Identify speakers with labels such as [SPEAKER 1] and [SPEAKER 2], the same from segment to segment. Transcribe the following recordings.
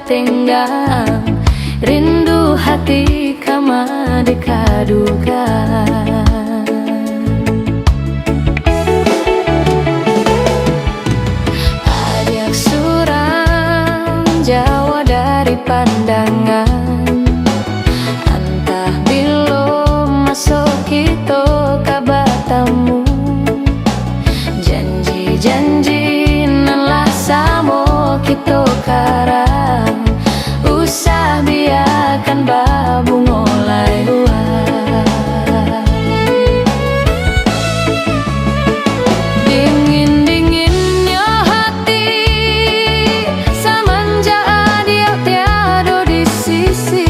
[SPEAKER 1] batenggang, rindu hati kama dekadukan. Ajak surang Jawa dari pandangan, antah belum masuk kita ke batamu. Janji nalah samo kita karang, usah biarkan babu mulai uang. Dingin-dinginnya hati semenjak dia tiada di sisi.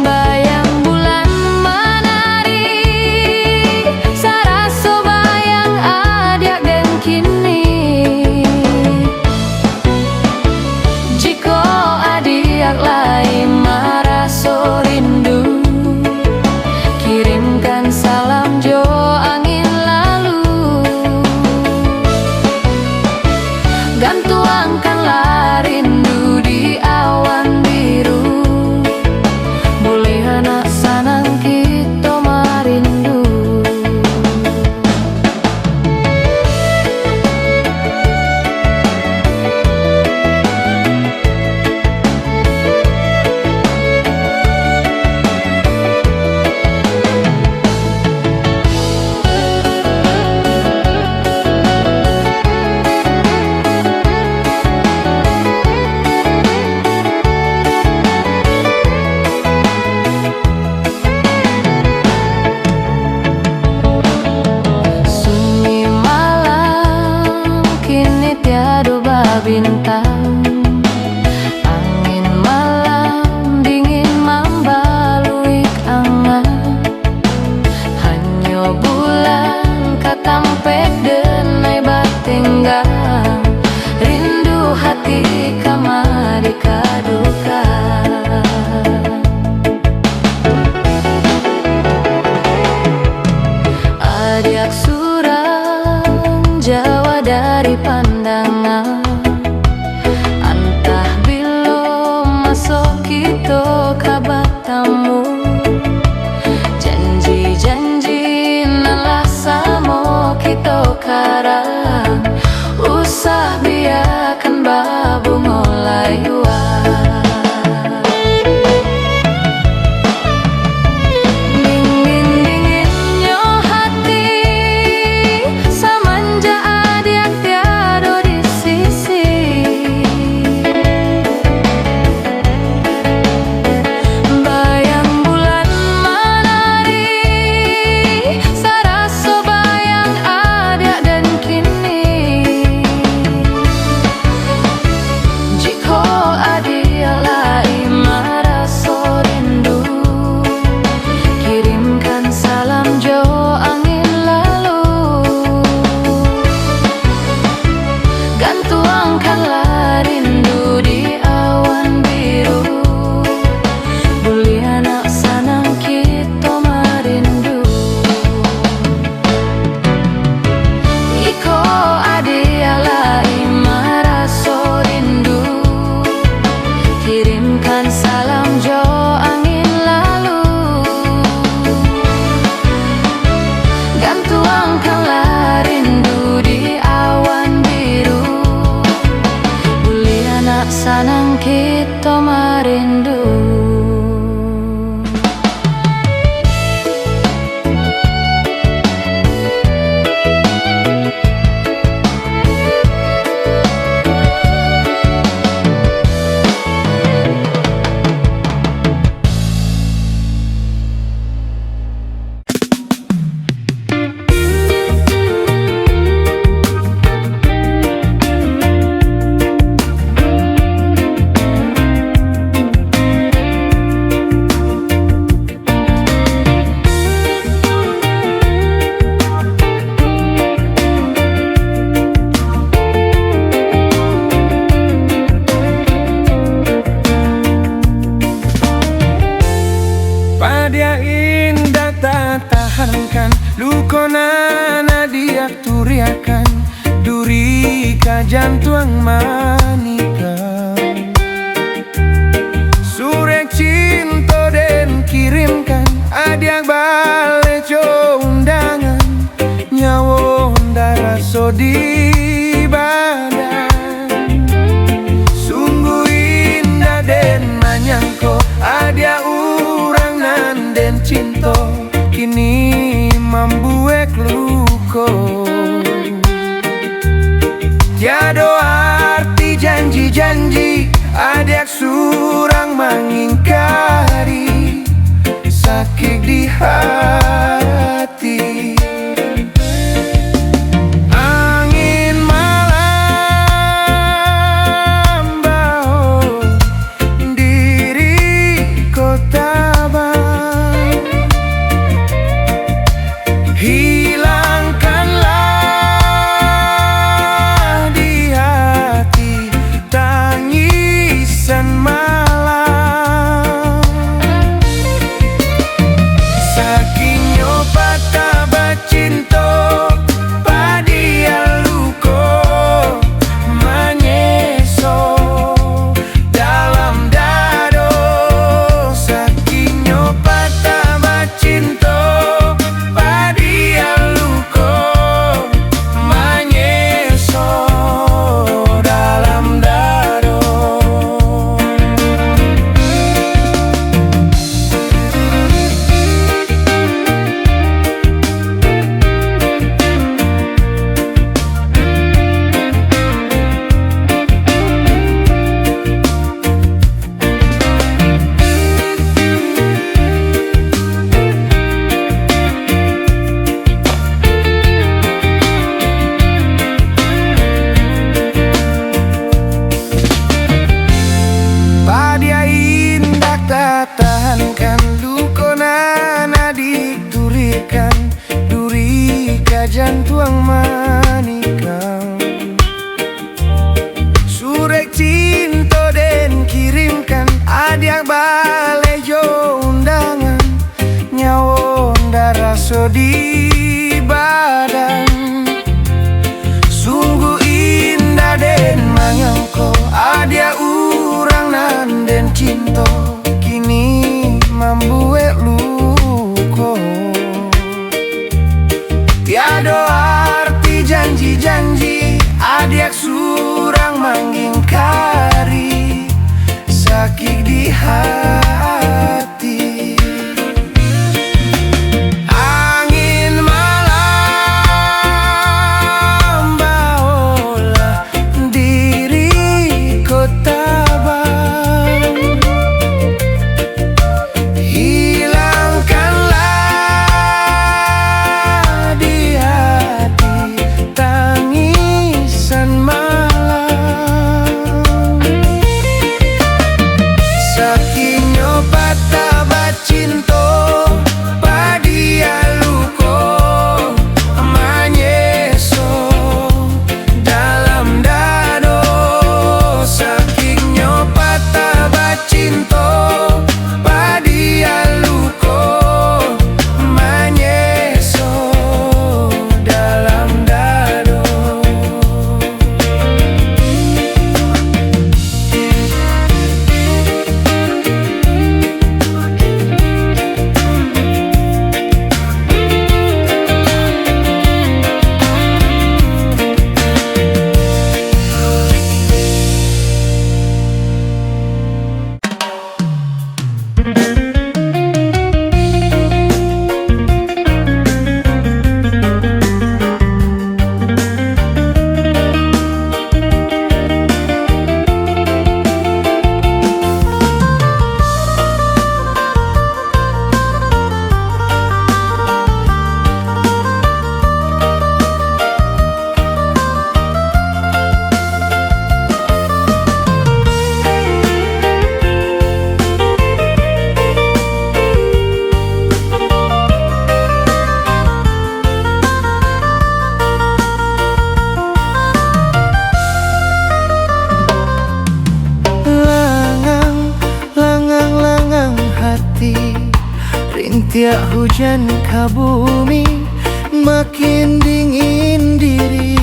[SPEAKER 1] Bayang bulan menari, saraso bayang adik dan kini. Jika adik lain maraso rindu, kirimkan salam jo angin lalu. Gantuangkanlah rindu di awan biru, boleh anak sanang kita marindu. Sunyi malam kini tiada bintang, angin malam dingin membalui angan. Hanya bulan katampek denai batenggang, rindu hati kama dikadukan. Ajak surang Jawa dari pandangan, antah belum masuk kita ke batamu. Janji nalah samo kita karang, usah biarkan babu mulai uang. Dingin-dinginnya hati semenjak adik tiada di sisi. Bayang bulan menari, saraso bayang adik dan kini. Jika adik lain maraso rindu, kirimkan salam jo angin lalu. Gantuangkanlah rindu di awan biru, boleh anak sanang kita marindu. Iko adik lain maraso rindu, kirimkan salam jo angin lalu. Gantuangkanlah rindu di awan biru, boleh anak sanang kita marindu.
[SPEAKER 2] Lukonana dia turiakan duri kajan tuang manika surek cinta den kirimkan adiak bale jo undangan nyawo ndara sodi badan sungguh indah den manyangko adia urang nan den cinta kini membuat luko tiada arti janji-janji adiak surang mengingkari sakit di hati angin malam bawa diri kota bang hilangkanlah di hati tangisan malam saking nyoba tabah cinta padia luko manyeso dalam dado saking nyoba tabah cinta padia luko manyeso dalam dado padia indah tak tahankan lukonan adik turikan duri kajan tuang manikam surek cinta den kirimkan adiak bale jo undangan nyawo ndara sodi badan sungguh indah den manyangko adia urang nan den cinta kini membuat luko tiada arti janji-janji adiak surang mengingkari sakit di hati angin malam bawa diri kota bang hilangkanlah di hati tangisan malam saking nyoba tabah cinta padia luko manyeso dalam dado saking nyoba tabah cinta padia luko manyeso dalam dado Rintiak hujan ke bumi makin dingin diri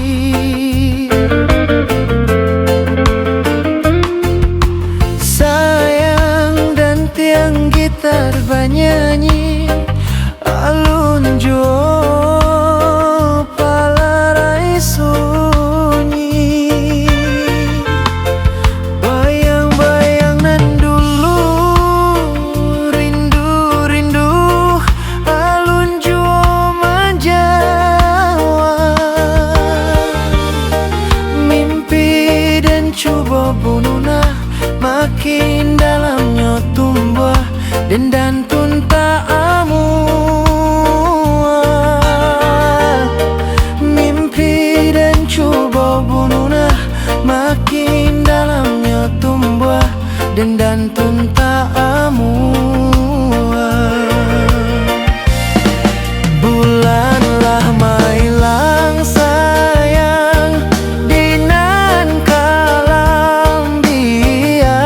[SPEAKER 2] makin dalamnya tumbuh dan tunta amu. Mimpi dan coba bunuhnya makin dalamnya tumbuh dan tunta amu. Bulanlah mailang sayang dinan kalam dia,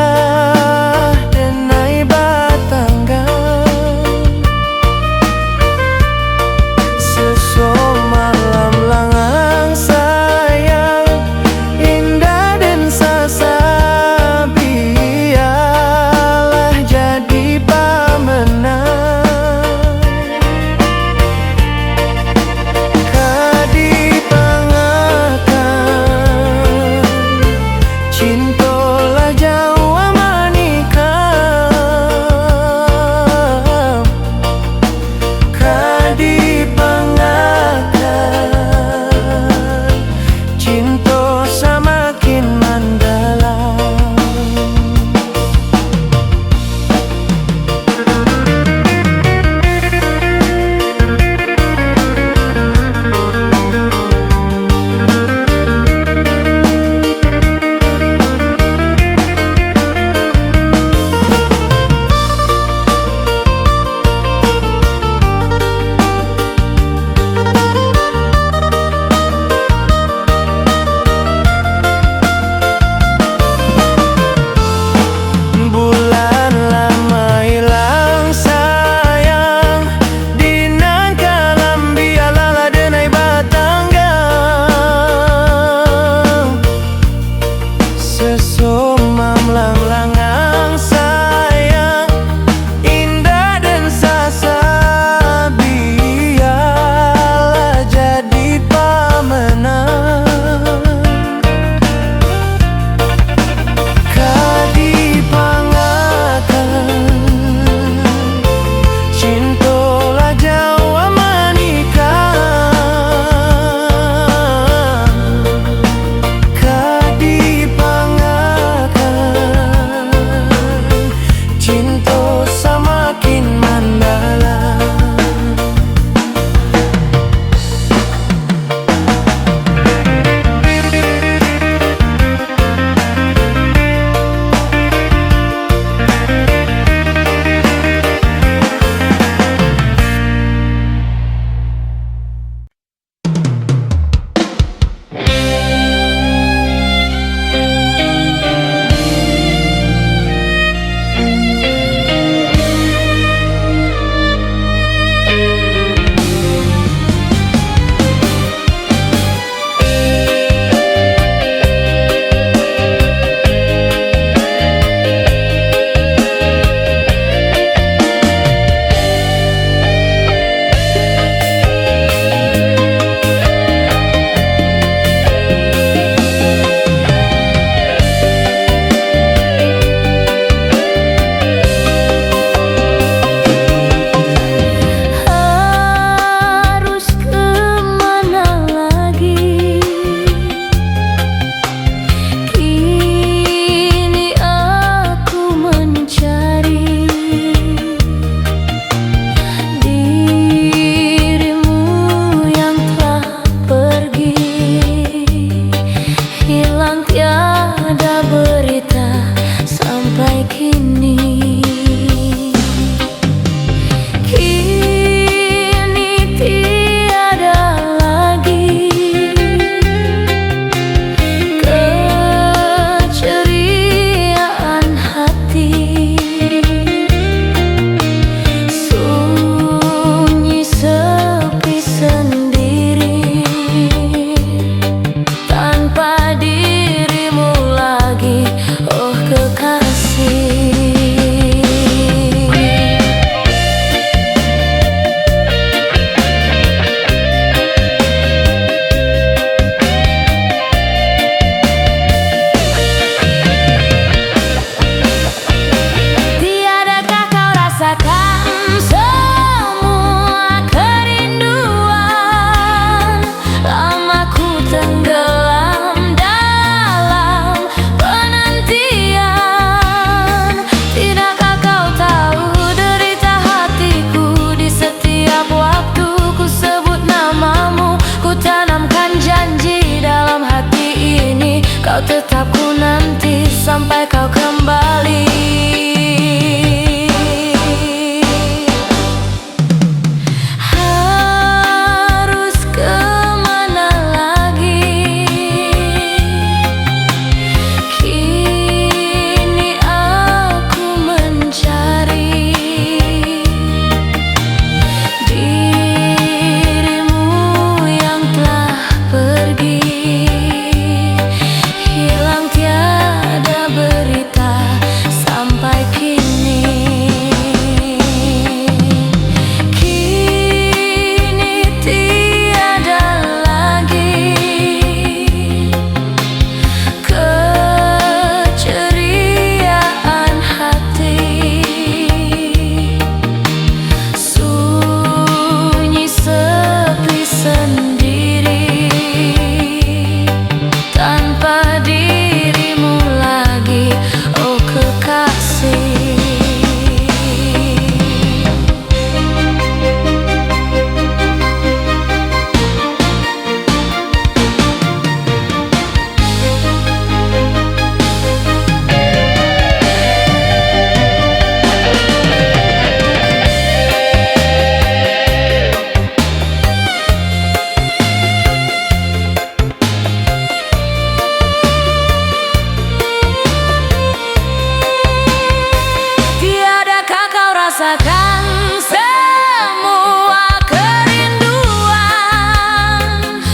[SPEAKER 1] rasakan semua kerinduan.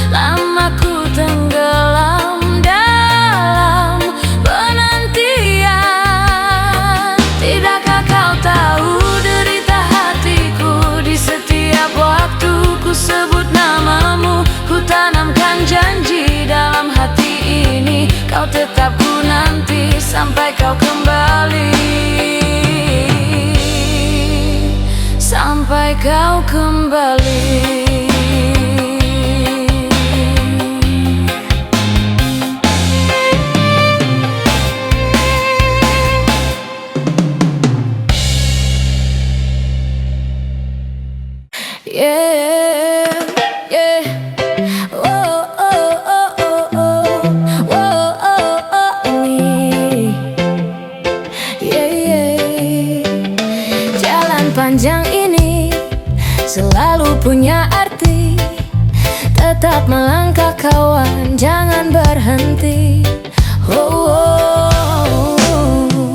[SPEAKER 1] Lama ku tenggelam dalam penantian. Tidakkah kau tahu derita hatiku? Di setiap waktu ku sebut namamu, ku tanamkan janji dalam hati ini. Kau tetap ku nanti sampai kau kembali, sampai kau kembali. Yeah, yeah. Oh, oh, oh, oh, oh. Oh, oh, oh, yeah, yeah. Jalan panjang ini selalu punya arti. Tetap melangkah kawan, jangan berhenti. Oh, oh, oh.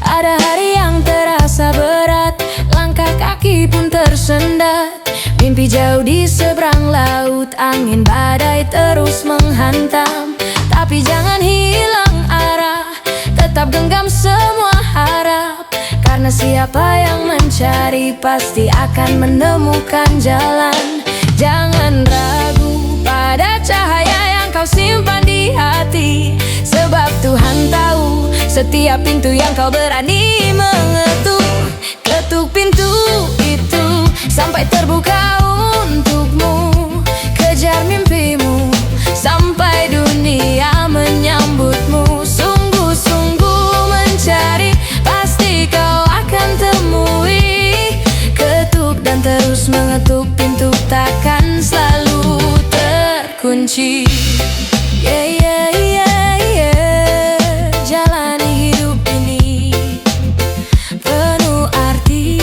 [SPEAKER 1] Ada hari yang terasa berat, langkah kaki pun tersendat. Mimpi jauh di seberang laut, angin badai terus menghantam. Tapi jangan hilang arah, tetap genggam semua harap. Karena siapa yang mencari pasti akan menemukan jalan. Jangan ragu pada cahaya yang kau simpan di hati. Sebab Tuhan tahu setiap pintu yang kau berani mengetuk. Ketuk pintu itu sampai terbuka untukmu. Kejar mimpimu sampai dunia menyambutmu. Sungguh-sungguh mencari, pasti kau akan temui. Ketuk dan terus mengetuk, pintu takkan selalu terkunci. Yeah, yeah, yeah, yeah. Jalani hidup ini penuh arti.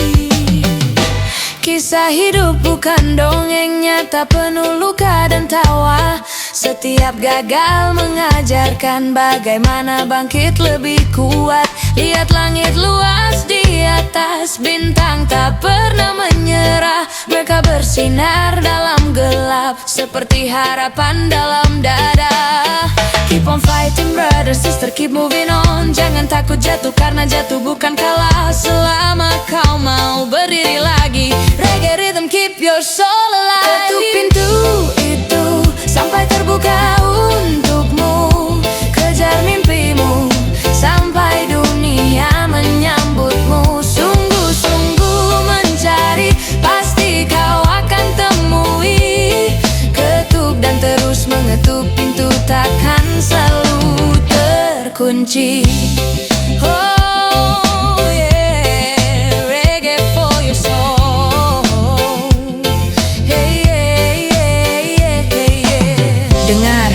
[SPEAKER 1] Kisah hidup bukan dongeng nyata, penuh luka dan tawa. Setiap gagal mengajarkan bagaimana bangkit lebih kuat. Lihat langit luas di atas, bintang tak pernah menyerah. Mereka bersinar dalam gelap, seperti harapan dalam dada. Keep on fighting brother, sister, keep moving on. Jangan takut jatuh, karena jatuh bukan kalah. Selama kau mau berdiri lagi, reggae rhythm keep your soul alive. Ketuk pintu itu sampai terbuka untukmu. Kejar mimpimu sampai dunia menyambutmu. Sungguh-sungguh mencari, pasti kau akan temui. Ketuk dan terus mengetuk, pintu takkan selalu terkunci. Oh yeah, reggae for your soul. Hey, hey, hey, hey, hey.
[SPEAKER 3] Dengar,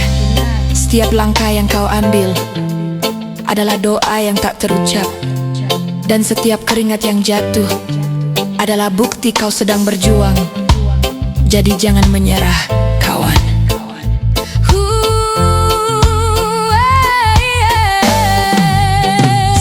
[SPEAKER 3] setiap langkah yang kau ambil adalah doa yang tak terucap. Dan setiap keringat yang jatuh adalah bukti kau sedang berjuang. Jadi jangan menyerah, kawan.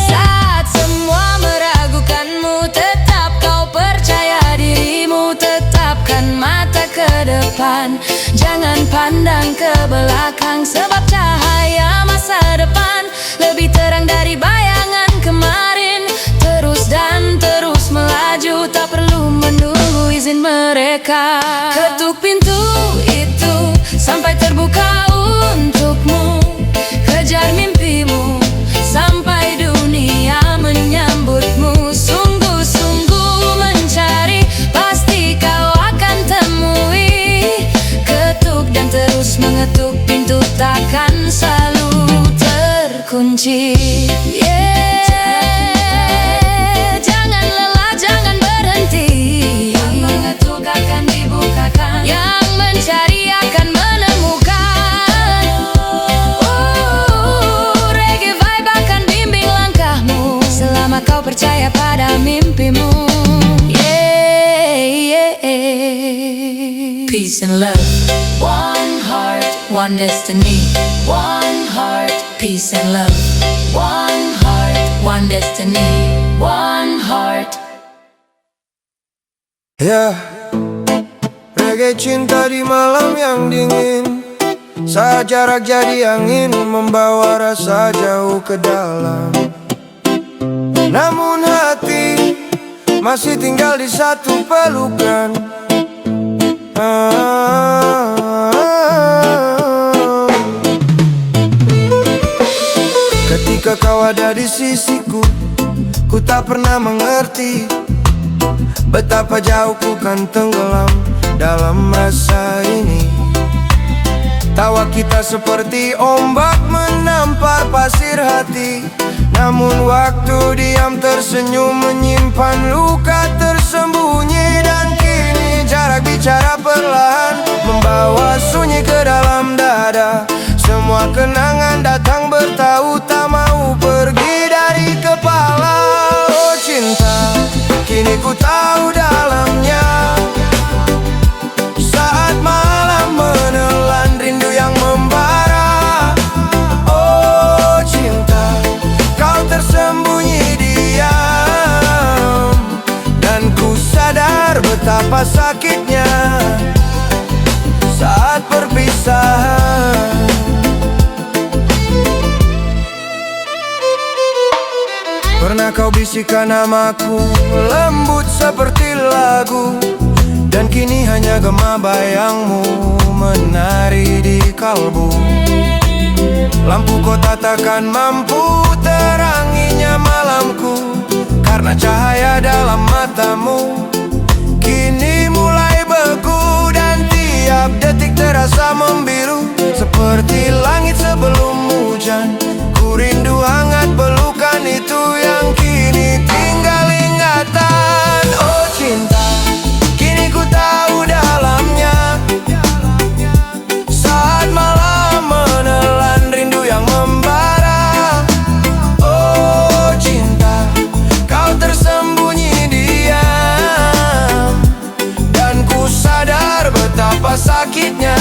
[SPEAKER 1] Saat semua meragukanmu, tetap kau percaya dirimu. Tetapkan mata ke depan, jangan pandang ke belakang. Sebab cahaya masa depan lebih terang dari bayangan kemarin. Terus dan terus melaju, tak perlu menunggu izin mereka. Ketuk pintu itu sampai terbuka untukmu. Kejar mimpimu sampai dunia menyambutmu. Sungguh-sungguh mencari, pasti kau akan temui. Ketuk dan terus mengetuk, pintu takkan selalu terkunci. Yeah, jangan lelah, jangan berhenti. Yang mengetuk akan dibukakan, yang mencari akan menemukan. Reggae vibe akan bimbing langkahmu, selama kau percaya pada mimpimu. Yeah, yeah.
[SPEAKER 3] Peace and love, one heart, one destiny. One heart, peace and love. One heart, one destiny. One heart,
[SPEAKER 2] Ya, reggae cinta di malam yang dingin, saat jarak jadi angin, membawa rasa jauh ke dalam. Namun hati masih tinggal di satu pelukan. Ketika kau ada di sisiku, ku tak pernah mengerti betapa jauh ku kan tenggelam dalam rasa ini. Tawa kita seperti ombak menampar pasir hati, namun waktu diam tersenyum menyimpan luka tersembunyi. Dan kini jarak bicara perlahan membawa sunyi ke dalam dada. Semua kenangan datang bertahu tak mau pergi dari kepala. Oh cinta, kini ku tahu dalamnya. Saat malam menelan rindu yang membara. Oh cinta, kau tersembunyi diam, dan ku sadar betapa sakitnya saat perpisahan. Pernah kau bisikan namaku lembut seperti lagu, dan kini hanya gema bayangmu menari di kalbu. Lampu kota takkan mampu teranginya malamku, karena cahaya dalam matamu kini mulai beku. Dan tiap detik terasa membiru seperti langit sebelum hujan. Ku rindu hangat pelukan itu yang kini tinggal ingatan. Oh cinta, kini ku tahu dalamnya. Saat malam menelan rindu yang membara. Oh cinta, kau tersembunyi diam, dan ku sadar betapa sakitnya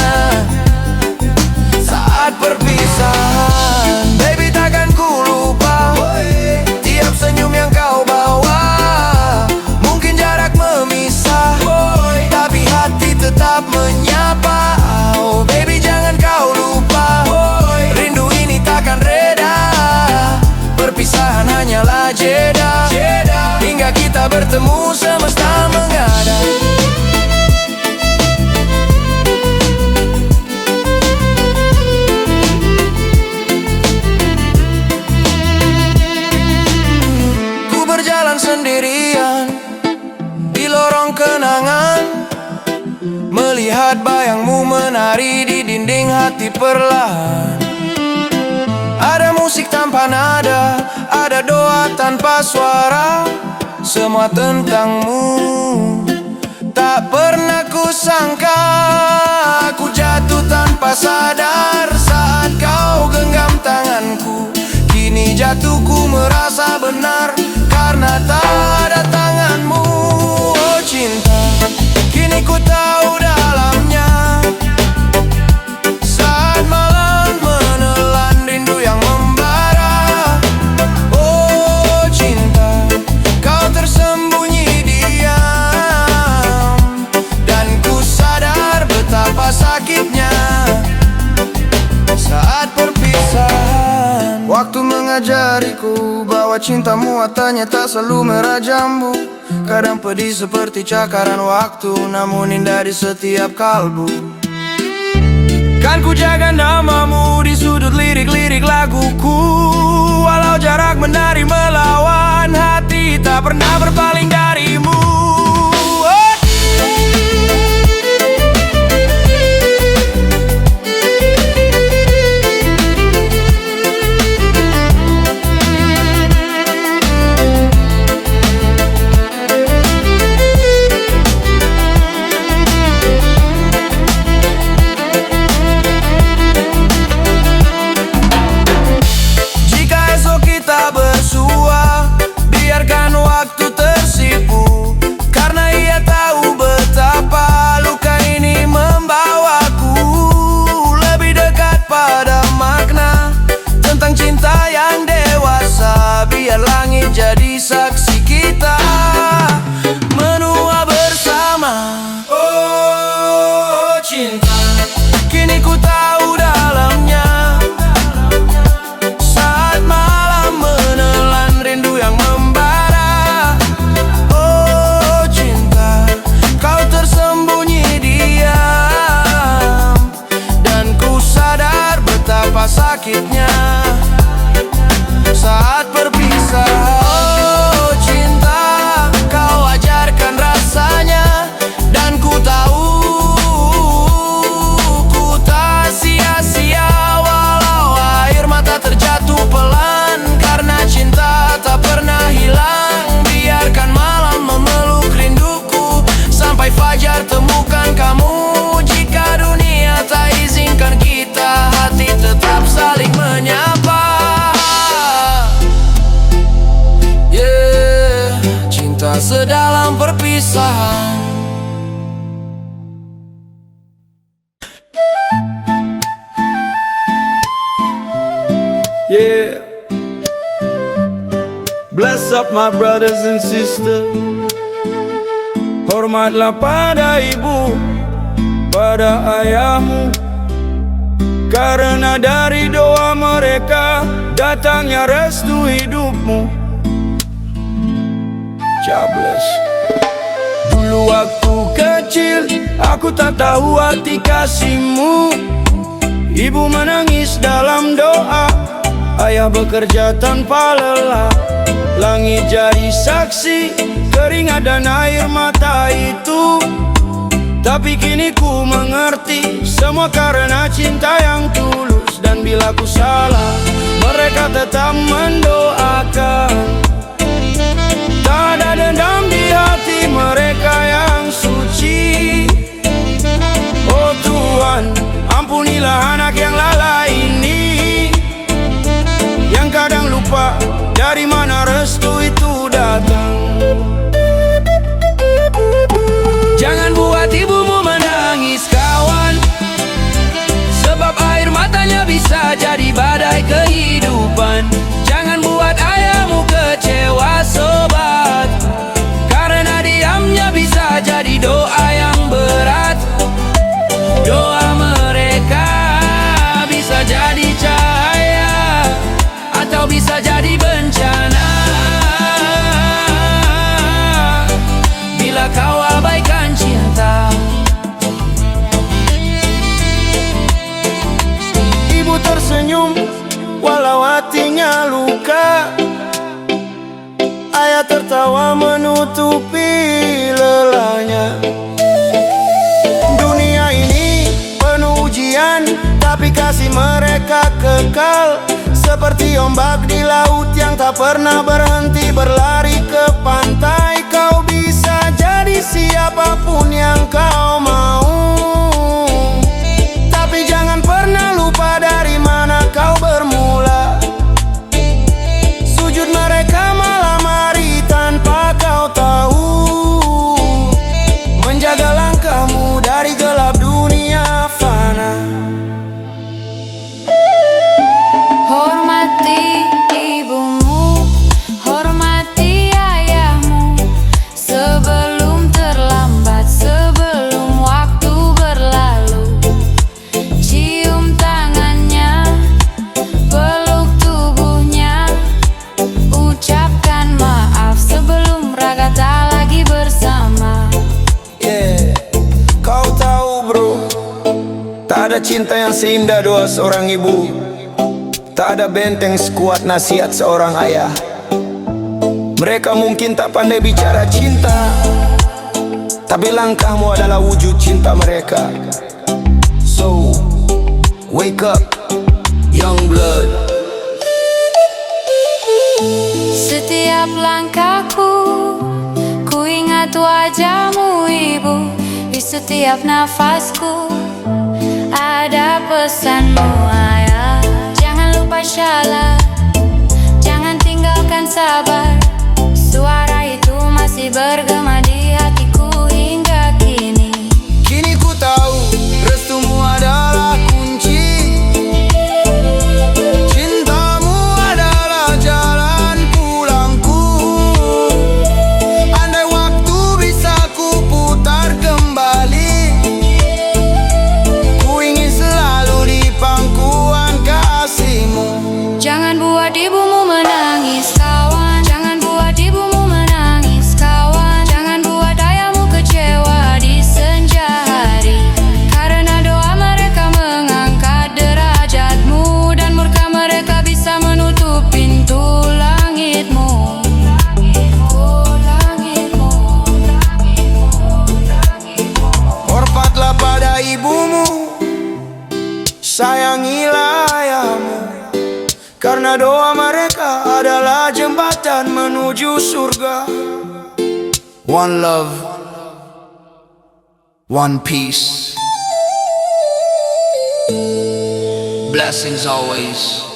[SPEAKER 2] saat perpisahan. Baby takkan ku lupa tiap senyum yang kau bawa. Mungkin jarak memisah, tapi hati tetap menyapa. Oh baby jangan kau lupa, rindu ini takkan reda. Perpisahan hanyalah jeda, hingga kita bertemu semesta mengada. Sendirian di lorong kenangan, melihat bayangmu menari di dinding hati perlahan. Ada musik tanpa nada, ada doa tanpa suara, semua tentangmu. Tak pernah ku sangka aku jatuh tanpa sadar saat kau genggam tanganku. Kini jatuhku merasa benar karena tak ada tanganmu. Oh cinta, kini ku tahu dalamnya. Saat malam menelan rindu yang membara. Oh cinta, kau tersembunyi diam, dan ku sadar betapa sakitnya saat perpisahan. Waktu mengajariku bahwa cinta muatannya tak selalu merah jambu. Kadang pedih seperti cakaran waktu, namun indah di setiap kalbu. Kan ku jaga namamu di sudut lirik-lirik laguku. Walau jarak menari melawan, hati tak pernah berpaling darimu. Biarkan waktu tersipu, kini ku tahu dalamnya. Saat malam menelan rindu yang membara. Oh cinta, kau tersembunyi diam, dan ku sadar betapa sakitnya saat berpisah. Oh cinta, kau ajarkan rasanya, dan ku tahu ku tak sia-sia walau air mata terjatuh pelan. Karena cinta tak pernah hilang, biarkan malam memeluk rinduku sampai fajar temukan kamu. Jika dunia tak izinkan kita, hati tetap saling menyapa. Cinta sedalam perpisahan.
[SPEAKER 4] Yeah. Bless up my brothers and sisters. Hormatlah pada ibu, pada ayahmu, karena dari doa mereka datangnya restu hidupmu. God bless. Dulu waktu kecil aku tak tahu arti kasihmu. Ibu menangis dalam doa, ayah bekerja tanpa lelah. Langit jadi saksi keringat dan air mata itu. Tapi kini ku mengerti, semua karena cinta yang tulus. Dan bila ku salah, mereka tetap mendoakan. Tak ada dendam di hati mereka yang suci. Oh Tuhan, ampunilah anak yang lalai ini, yang kadang lupa dari mana restu itu datang. Jangan buat ibumu menangis kawan, sebab air matanya bisa jadi badai kehidupan. Jangan buat ayahmu kecewa sobat, karena diamnya bisa jadi doa yang berat. Doa mereka bisa jadi cahaya, atau bisa jadi bencana bila kau abaikan cinta. Ibu tersenyum walau hatinya luka, ayah tertawa menutupi lelahnya. Dunia ini penuh ujian, tapi kasih mereka kekal. Seperti ombak di laut yang tak pernah berhenti berlari ke pantai. Kau bisa jadi siapapun yang kau mau, tapi jangan pernah lupa dari mana kau bermula. Sujud mereka malam hari tanpa kau tahu, menjaga langkahmu dari gelap dunia fana.
[SPEAKER 1] Hormati ibumu, hormati ayahmu, sebelum terlambat, sebelum waktu berlalu. Cium tangannya, peluk tubuhnya, ucapkan maaf sebelum raga tak lagi bersama.
[SPEAKER 4] Yeah, kau tahu bro, tak ada cinta yang seindah doa seorang ibu. Tak ada benteng sekuat nasihat seorang ayah. Mereka mungkin tak pandai bicara cinta, tapi langkahmu adalah wujud cinta mereka. So, wake up, young blood.
[SPEAKER 1] Setiap langkahku, ku ingat wajahmu ibu. Di setiap nafasku, ada pesanmu ayah. Jangan lupa syalat, jangan tinggalkan sabar. Suara itu masih bergema di hatiku hingga kini.
[SPEAKER 2] Kini ku tahu restumu adalah kunci. Cintamu adalah jalan pulangku. Andai waktu bisa ku putar kembali, Sayangilah ayahmu, karena doa mereka adalah jembatan menuju surga. One love, one peace. Blessings always.